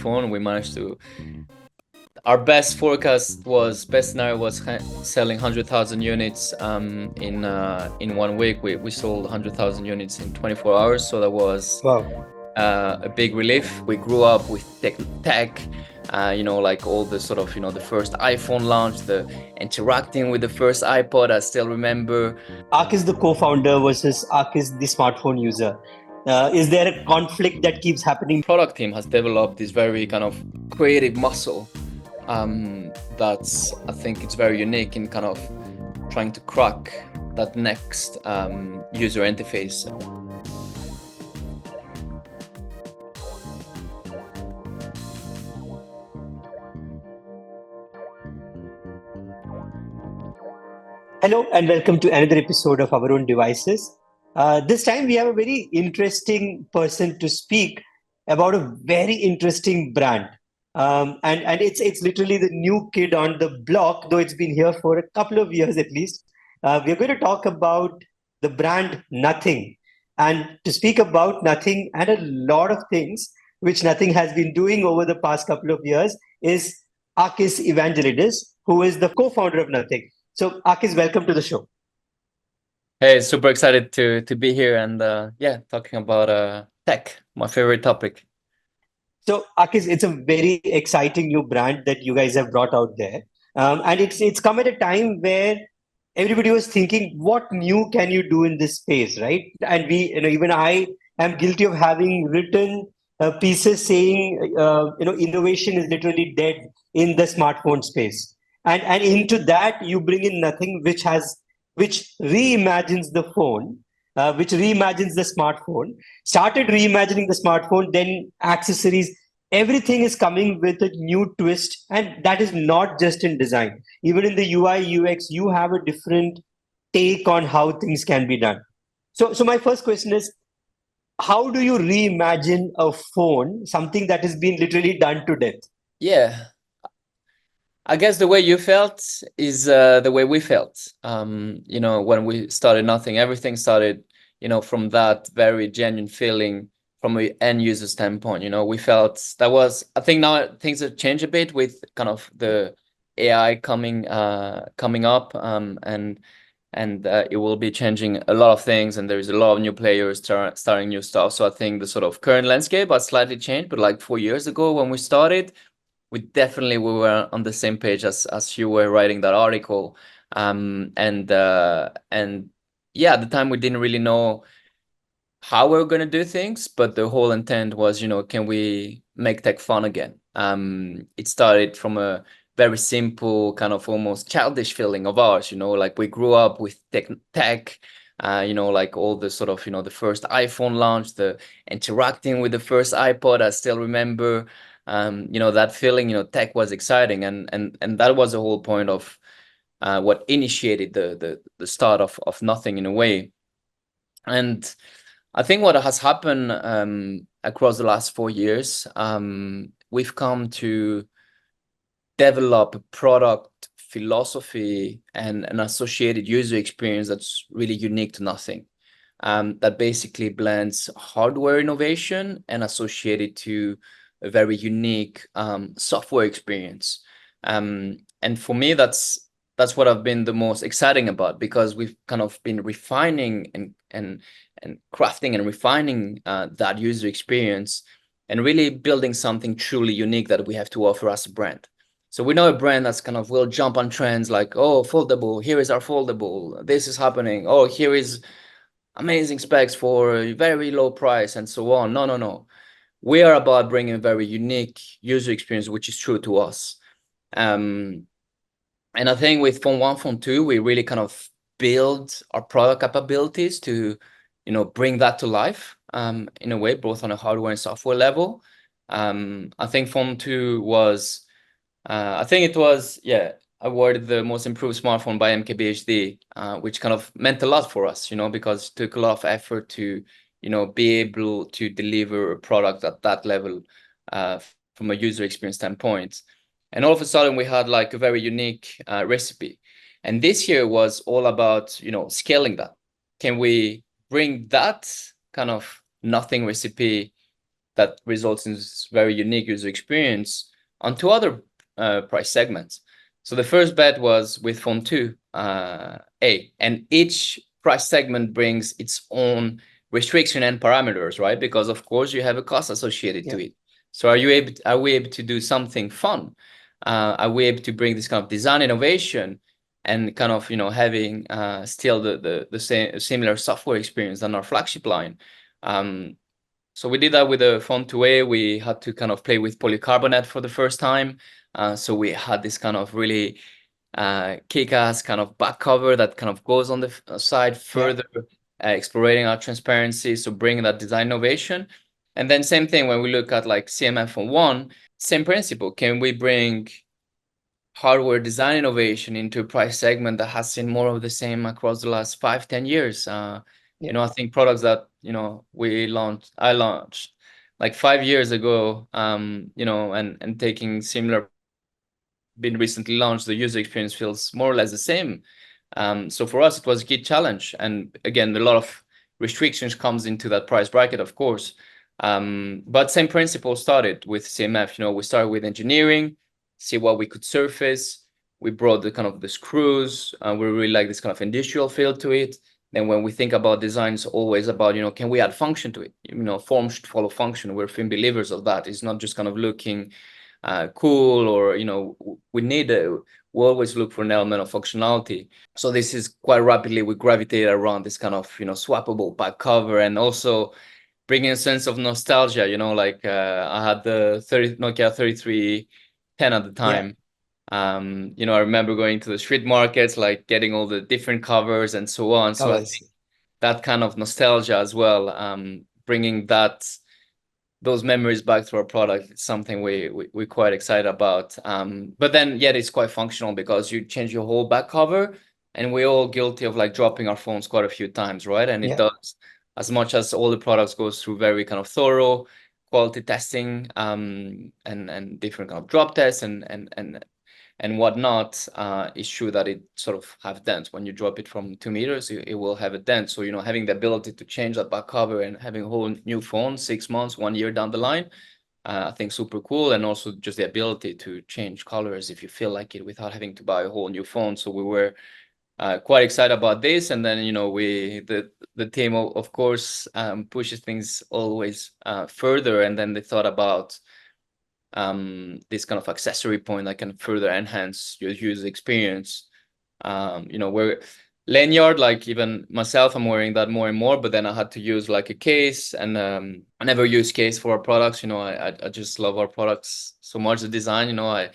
phone. We managed to. Our best scenario was selling 100,000 units in 1 week. We sold 100,000 units in 24 hours, so that was Wow. a big relief. We grew up with tech, like all the sort of the first iPhone launch, the interacting with the first iPod. I still remember. Akis the co-founder versus Akis the smartphone user. Is there a conflict that keeps happening? Product team has developed this very kind of creative muscle that's, I think it's very unique in kind of trying to crack that next user interface. Hello and welcome to another episode of Our Own Devices. This time we have a very interesting person to speak about a very interesting brand. And it's literally the new kid on the block, though it's been here for a couple of years at least. We're going to talk about the brand Nothing. And to speak about Nothing and a lot of things which Nothing has been doing over the past couple of years is Akis Evangelidis, who is the co-founder of Nothing. So, Akis, welcome to the show. Hey, super excited to be here and talking about tech, my favorite topic. So, Akis, it's a very exciting new brand that you guys have brought out there, and it's come at a time where everybody was thinking, what new can you do in this space, right? And even I am guilty of having written pieces saying, innovation is literally dead in the smartphone space, and into that you bring in Nothing, which reimagines the phone, which reimagines the smartphone, started reimagining the smartphone, then accessories. Everything is coming with a new twist, and that is not just in design. Even in the UI UX, you have a different take on how things can be done. So my first question is, how do you reimagine a phone, something that has been literally done to death? Yeah, I guess the way you felt is the way we felt. When we started Nothing, everything started, from that very genuine feeling from an end user standpoint. We felt that was, I think now things have changed a bit with kind of the AI coming up, and it will be changing a lot of things, and there's a lot of new players starting new stuff. So I think the sort of current landscape has slightly changed, but like 4 years ago when we started, we were on the same page as you were writing that article, and yeah, at the time we didn't really know how we were going to do things, but the whole intent was, can we make tech fun again? It started from a very simple kind of almost childish feeling of ours, like we grew up with tech, like all the sort of, the first iPhone launch, the interacting with the first iPod. I still remember, that feeling. Tech was exciting, and that was the whole point of what initiated the start of Nothing in a way. And I think what has happened across the last 4 years, we've come to develop a product philosophy and an associated user experience that's really unique to Nothing. That basically blends hardware innovation and associated to a very unique software experience. And for me, that's what I've been the most exciting about, because we've kind of been refining and crafting and refining that user experience and really building something truly unique that we have to offer as a brand. So we know a brand that's kind of will jump on trends like, oh, foldable, here is our foldable, this is happening, oh, here is amazing specs for a very low price, and so on. No. We are about bringing a very unique user experience, which is true to us. And I think with Phone 1, Phone 2, we really kind of build our product capabilities to, bring that to life in a way, both on a hardware and software level. I think Phone 2 was, I think it was, awarded the most improved smartphone by MKBHD, which kind of meant a lot for us, because it took a lot of effort to, be able to deliver a product at that level from a user experience standpoint. And all of a sudden we had like a very unique recipe. And this year was all about, scaling that. Can we bring that kind of Nothing recipe that results in this very unique user experience onto other price segments. So the first bet was with phone 2A, and each price segment brings its own restriction and parameters, right? Because of course you have a cost associated to it. So are we able to do something fun? Are we able to bring this kind of design innovation and kind of, having still the same similar software experience than our flagship line? So we did that with the phone 2A. We had to kind of play with polycarbonate for the first time. So we had this kind of really kick-ass kind of back cover that kind of goes on the side, further exploring our transparency, so bringing that design innovation. And then same thing when we look at like CMF on 1, same principle. Can we bring hardware design innovation into a price segment that has seen more of the same across the last 5-10 years? I think products that I launched like 5 years ago, and taking similar products that have been recently launched, the user experience feels more or less the same. So for us, it was a key challenge, and again, a lot of restrictions comes into that price bracket, of course. But same principle started with CMF. We started with engineering, see what we could surface. We brought the kind of the screws. We really like this kind of industrial feel to it. Then when we think about design, it's always about, can we add function to it? Form should follow function. We're firm believers of that. It's not just kind of looking cool, or, we always look for an element of functionality. So this is quite rapidly, we gravitated around this kind of, swappable back cover, and also bringing a sense of nostalgia. I had the Nokia 3310 at the time. I remember going to the street markets, like getting all the different covers and so on. So I think that kind of nostalgia as well, bringing those memories back to our product, it's something we're quite excited about. But then, it's quite functional because you change your whole back cover, and we're all guilty of like dropping our phones quite a few times, right? And it does, as much as all the products goes through very kind of thorough quality testing, and different kind of drop tests and whatnot, it's true that it sort of have dents. When you drop it from 2 meters, it will have a dent. So, having the ability to change that back cover and having a whole new phone 6 months, 1 year down the line, I think super cool. And also just the ability to change colors if you feel like it without having to buy a whole new phone. So we were quite excited about this. And then, the team, of course, pushes things always further. And then they thought about this kind of accessory point that can further enhance your user experience. Where lanyard, like even myself, I'm wearing that more and more, but then I had to use like a case, and I never use case for our products. I just love our products so much, the design. I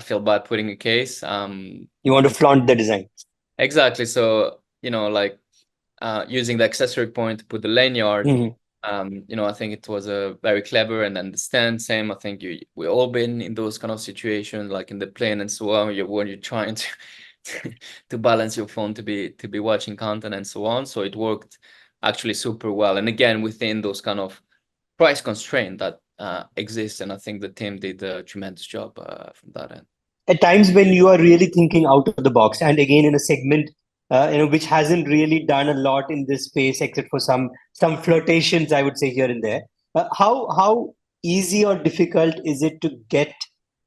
feel bad putting a case. You want to flaunt the design. Exactly. So, like using the accessory point to put the lanyard. I think it was a very clever and understand. Same, I think we all been in those kind of situations, like in the plane and so on, when you're trying to balance your phone to be watching content and so on. So it worked actually super well. And again, within those kind of price constraint that exists, and I think the team did a tremendous job from that end. At times when you are really thinking out of the box, and again in a segment which hasn't really done a lot in this space except for some flirtations, I would say, here and there, how easy or difficult is it to get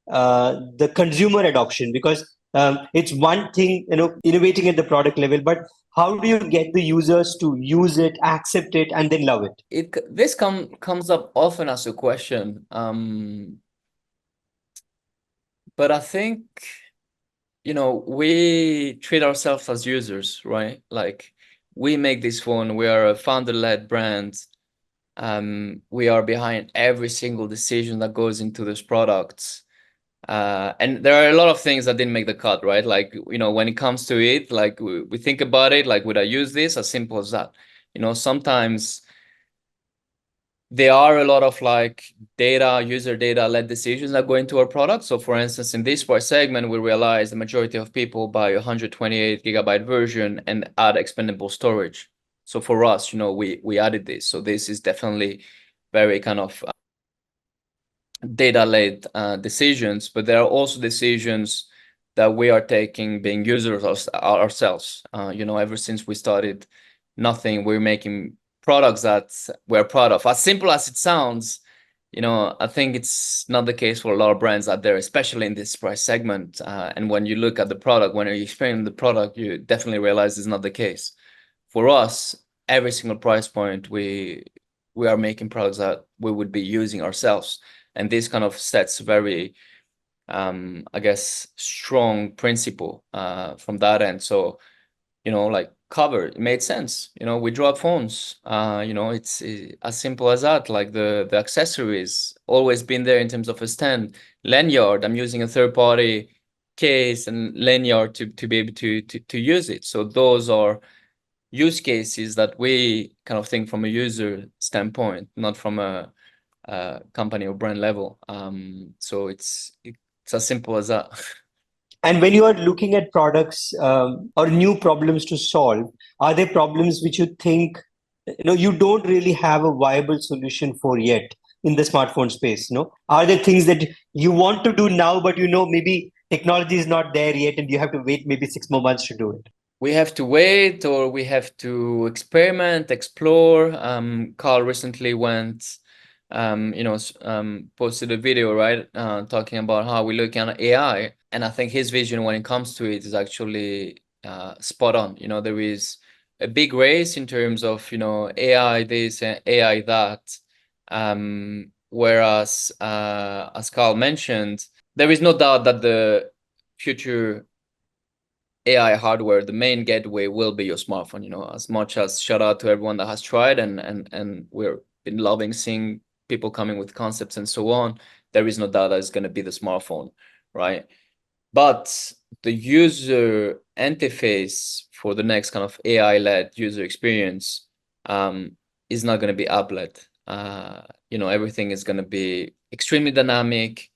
the consumer adoption? Because it's one thing, innovating at the product level, but how do you get the users to use it, accept it, and then love it? This comes up often as a question, but I think, we treat ourselves as users, right? Like, we make this phone. We are a founder-led brand. We are behind every single decision that goes into these products. And there are a lot of things that didn't make the cut, right? Like, when it comes to it, like we think about it, like, would I use this? As simple as that. Sometimes there are a lot of like user data led decisions that go into our product. So for instance, in this price segment, we realize the majority of people buy 128 gigabyte version and add expandable storage. So for us, we added this. So this is definitely very kind of data led decisions, but there are also decisions that we are taking being users ourselves. Ever since we started nothing, we're making products that we're proud of. As simple as it sounds, I think it's not the case for a lot of brands out there, especially in this price segment. And when you look at the product, when you experience the product, you definitely realize it's not the case. For us, every single price point, we are making products that we would be using ourselves, and this kind of sets very, I guess, strong principle from that end. So like cover, it made sense. We drop phones. It's as simple as that. Like the accessories always been there in terms of a stand. Lanyard, I'm using a third party case and lanyard to be able to use it. So those are use cases that we kind of think from a user standpoint, not from a company or brand level. So it's as simple as that. And when you are looking at products or new problems to solve, are there problems which you think you don't really have a viable solution for yet in the smartphone space? Are there things that you want to do now, but maybe technology is not there yet, and you have to wait maybe 6 more months to do it? We have to wait, or we have to experiment, explore. Carl recently posted a video, right, talking about how we look at AI, and I think his vision when it comes to it is actually spot on. There is a big race in terms of AI this and AI that, whereas as Carl mentioned, there is no doubt that the future AI hardware, the main gateway will be your smartphone. As much as shout out to everyone that has tried, and we're been loving seeing people coming with concepts and so on. There is no doubt that it's going to be the smartphone, right? But the user interface for the next kind of AI-led user experience is not going to be applet. Everything is going to be extremely dynamic,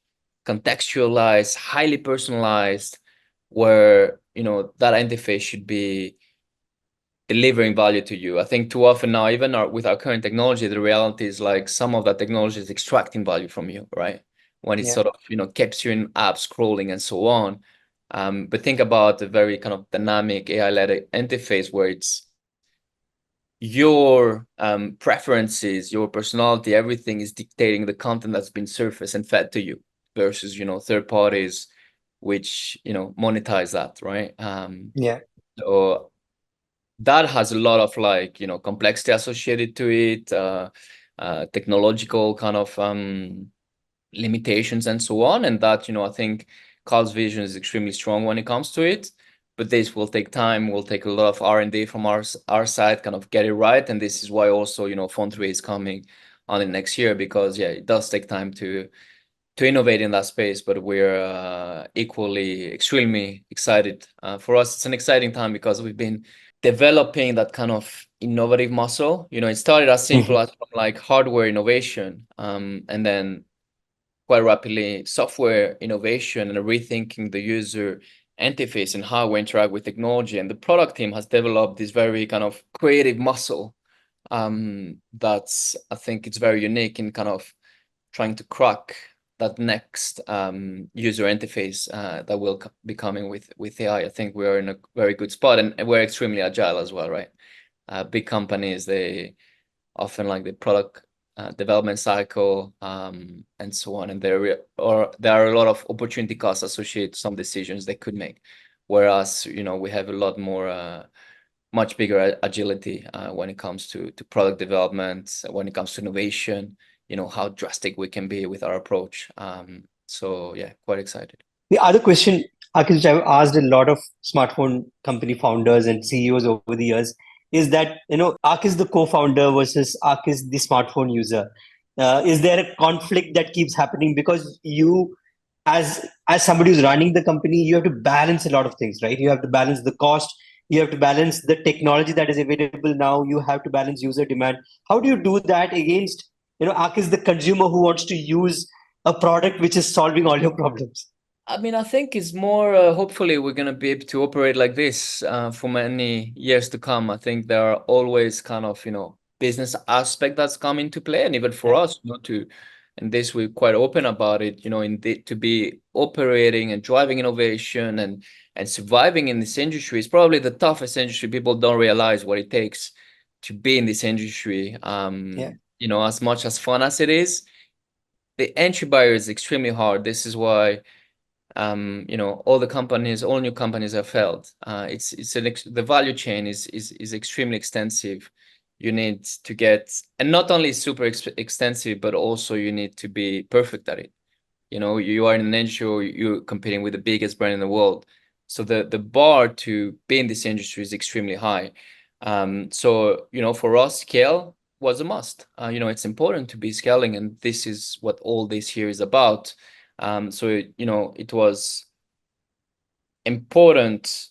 contextualized, highly personalized, where that interface should be delivering value to you. I think too often now, even with our current technology, the reality is like some of that technology is extracting value from you, right? When it Yeah. sort of keeps you in app scrolling and so on. But think about the very kind of dynamic AI-led interface where it's your preferences, your personality, everything is dictating the content that's been surfaced and fed to you versus third parties which monetize that, right? Yeah. So that has a lot of like complexity associated to it, technological kind of limitations and so on, and that I think Carl's vision is extremely strong when it comes to it. But this will take time, will take a lot of R&D from our side, kind of get it right. And this is why also Phone 3 is coming on the next year, because yeah, it does take time to innovate in that space, but we're equally extremely excited. For us, it's an exciting time because we've been developing that kind of innovative muscle. It started as simple as from like hardware innovation, and then quite rapidly software innovation and rethinking the user interface and how we interact with technology. And the product team has developed this very kind of creative muscle that's, I think it's very unique in kind of trying to crack that next user interface that will be coming with AI. I think we are in a very good spot, and we're extremely agile as well, right? Big companies, they often like the product development cycle and so on, and there are a lot of opportunity costs associated to some decisions they could make, whereas we have a lot more much bigger agility when it comes to product development, when it comes to innovation, how drastic we can be with our approach. So yeah, quite excited. The other question, Akis, which I've asked a lot of smartphone company founders and CEOs over the years, is that Akis the co-founder versus Akis the smartphone user. Is there a conflict that keeps happening because you, as somebody who's running the company, you have to balance a lot of things, right? You have to balance the cost, you have to balance the technology that is available now, you have to balance user demand. How do you do that against Akis the consumer who wants to use a product which is solving all your problems? I mean, I think it's more, hopefully we're going to be able to operate like this for many years to come. I think there are always kind of, business aspect that's come into play. And even for Yeah. us, and this, we're quite open about it, to be operating and driving innovation and surviving in this industry is probably the toughest industry. People don't realize what it takes to be in this industry. Yeah. As much as fun as it is, the entry barrier is extremely hard. This is why all the companies, all new companies have failed. The value chain is extremely extensive. You need to get, and not only super extensive, but also you need to be perfect at it. You are in an industry, you're competing with the biggest brand in the world. So the bar to be in this industry is extremely high. So for us, scale was a must. It's important to be scaling, and this is what all this here is about. So it was important,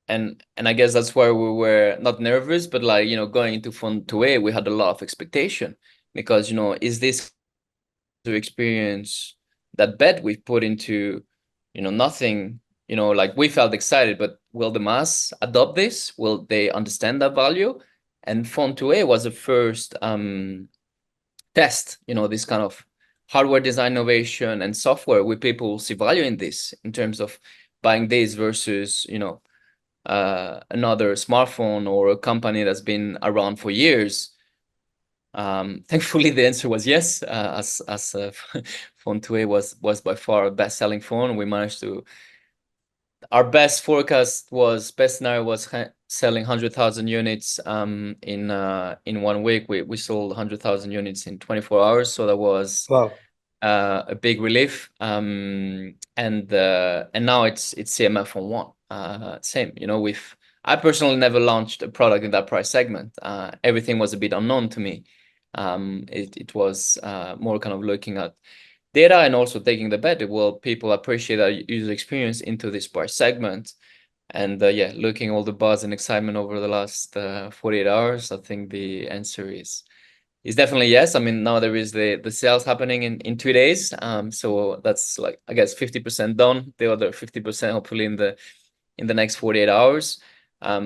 and I guess that's why we were not nervous, but like going into Fund 2A, we had a lot of expectation because is this to experience that bet we've put into nothing. Like we felt excited, but will the mass adopt this? Will they understand that value? And Fund 2A was the first test, this kind of hardware design innovation and software where people see value in this in terms of buying this versus another smartphone or a company that's been around for years. Thankfully, the answer was yes. As Phone 2A was by far a best-selling phone. We managed to. Our best scenario was selling 100,000 units in 1 week. We sold 100,000 units in 24 hours, so that was Wow. a big relief. And now it's CMF on one. Same, I personally never launched a product in that price segment. Everything was a bit unknown to me. It was more kind of looking at data and also taking the bet. Will people appreciate that user experience into this price segment? And looking all the buzz and excitement over the last 48 hours, I think the answer is definitely yes. I mean, now there is the sales happening in 2 days. So that's like, I guess, 50% done. The other 50% hopefully in the next 48 hours. But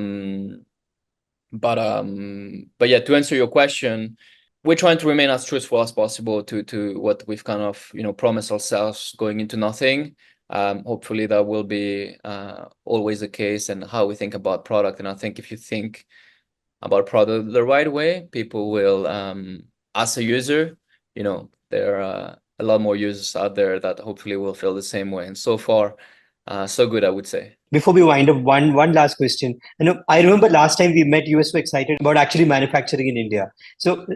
yeah, to answer your question, we're trying to remain as truthful as possible to what we've kind of promised ourselves going into nothing. Hopefully that will be always the case, and how we think about product. And I think if you think about product the right way, people will, as a user, there are a lot more users out there that hopefully will feel the same way. And so far, so good, I would say. Before we wind up, one last question. I remember last time we met, you were so excited about actually manufacturing in India. So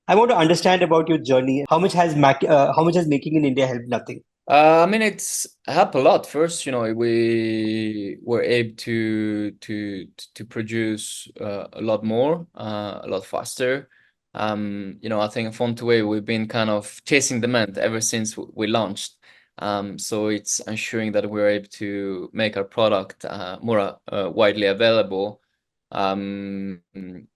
I want to understand about your journey. How much has making in India helped? Nothing. I mean, it's helped a lot. First, we were able to produce a lot more, a lot faster. I think from Way we've been kind of chasing demand ever since we launched. So it's ensuring that we're able to make our product more widely available. And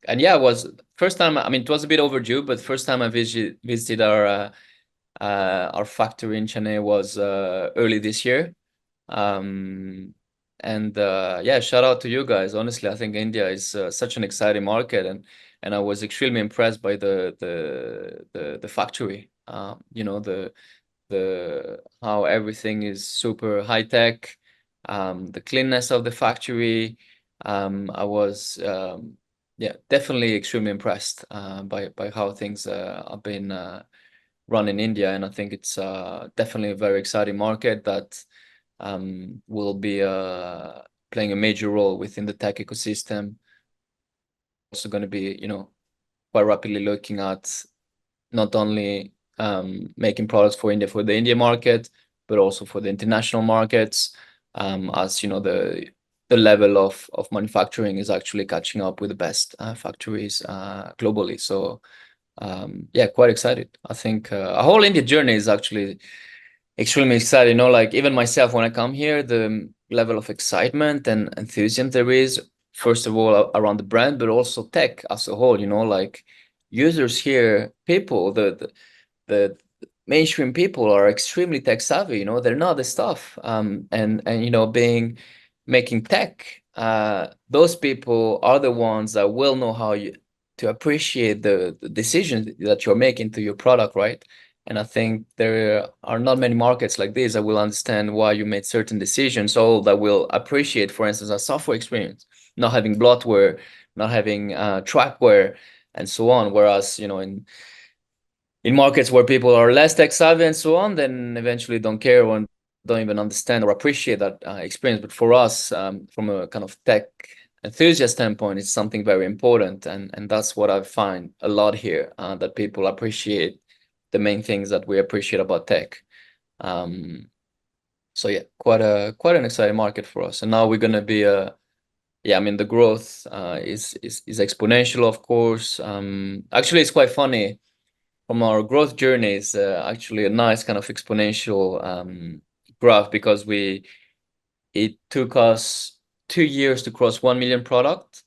yeah, it was first time. I mean, it was a bit overdue, but first time I visited our factory in Chennai was early this year. And yeah, shout out to you guys. Honestly, I think India is such an exciting market, and I was extremely impressed by the factory. The how everything is super high tech, the cleanness of the factory. I was yeah, definitely extremely impressed by how things have been run in India, and I think it's definitely a very exciting market that will be playing a major role within the tech ecosystem. Also going to be, quite rapidly looking at not only making products for India for the India market, but also for the international markets, as the level of manufacturing is actually catching up with the best factories globally. So yeah, quite excited. I think a whole India journey is actually extremely exciting. Like even myself, when I come here, the level of excitement and enthusiasm there is, first of all, around the brand, but also tech as a whole. Like users here, people, the mainstream people are extremely tech savvy. They're not the stuff. And being making tech, those people are the ones that will know how to appreciate the decisions that you're making to your product, right? And I think there are not many markets like this that will understand why you made certain decisions, or that will appreciate, for instance, a software experience, not having bloatware, not having trackware, and so on. Whereas, in in markets where people are less tech savvy and so on, then eventually don't care or don't even understand or appreciate that experience. But for us, from a kind of tech enthusiast standpoint, it's something very important, and that's what I find a lot here, that people appreciate the main things that we appreciate about tech. So yeah, quite an exciting market for us, and now we're gonna be yeah, I mean the growth is exponential, of course. Actually, it's quite funny from our growth journey. Is actually a nice kind of exponential graph, because it took us 2 years to cross 1 million product.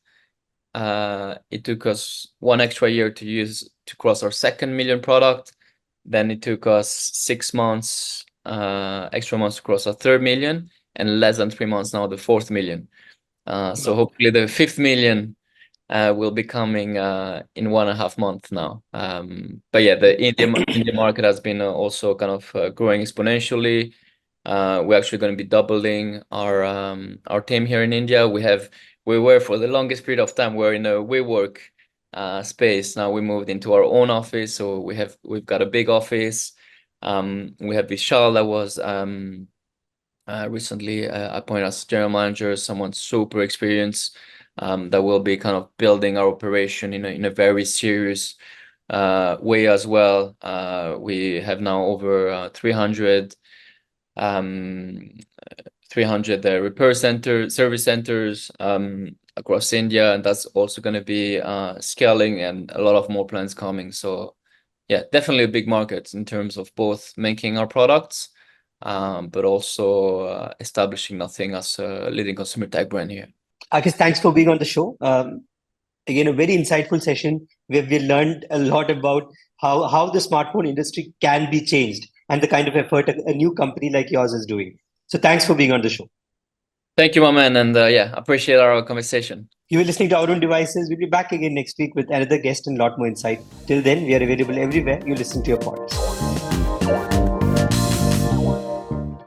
It took us 1 extra year to cross our second million product. Then it took us 6 months, extra months to cross our third million, and less than 3 months now, the fourth million. So hopefully the fifth million will be coming in 1.5 months now. But yeah, the India market has been also kind of growing exponentially. We're actually going to be doubling our team here in India. We were for the longest period of time, we're in a WeWork space. Now we moved into our own office, so we've got a big office. We have Vishal that was recently appointed as general manager, someone super experienced, that will be kind of building our operation in a very serious way as well. We have now over 300 repair service centers across India, and that's also going to be scaling, and a lot of more plans coming. So yeah, definitely a big market in terms of both making our products, but also establishing nothing as a leading consumer tech brand here. Akis, thanks for being on the show. Again, a very insightful session where we learned a lot about how the smartphone industry can be changed and the kind of effort a new company like yours is doing. So thanks for being on the show. Thank you, my man, and yeah, appreciate our conversation. You were listening to Our Own Devices. We'll be back again next week with another guest and a lot more insight. Till then, we are available everywhere you listen to your podcasts.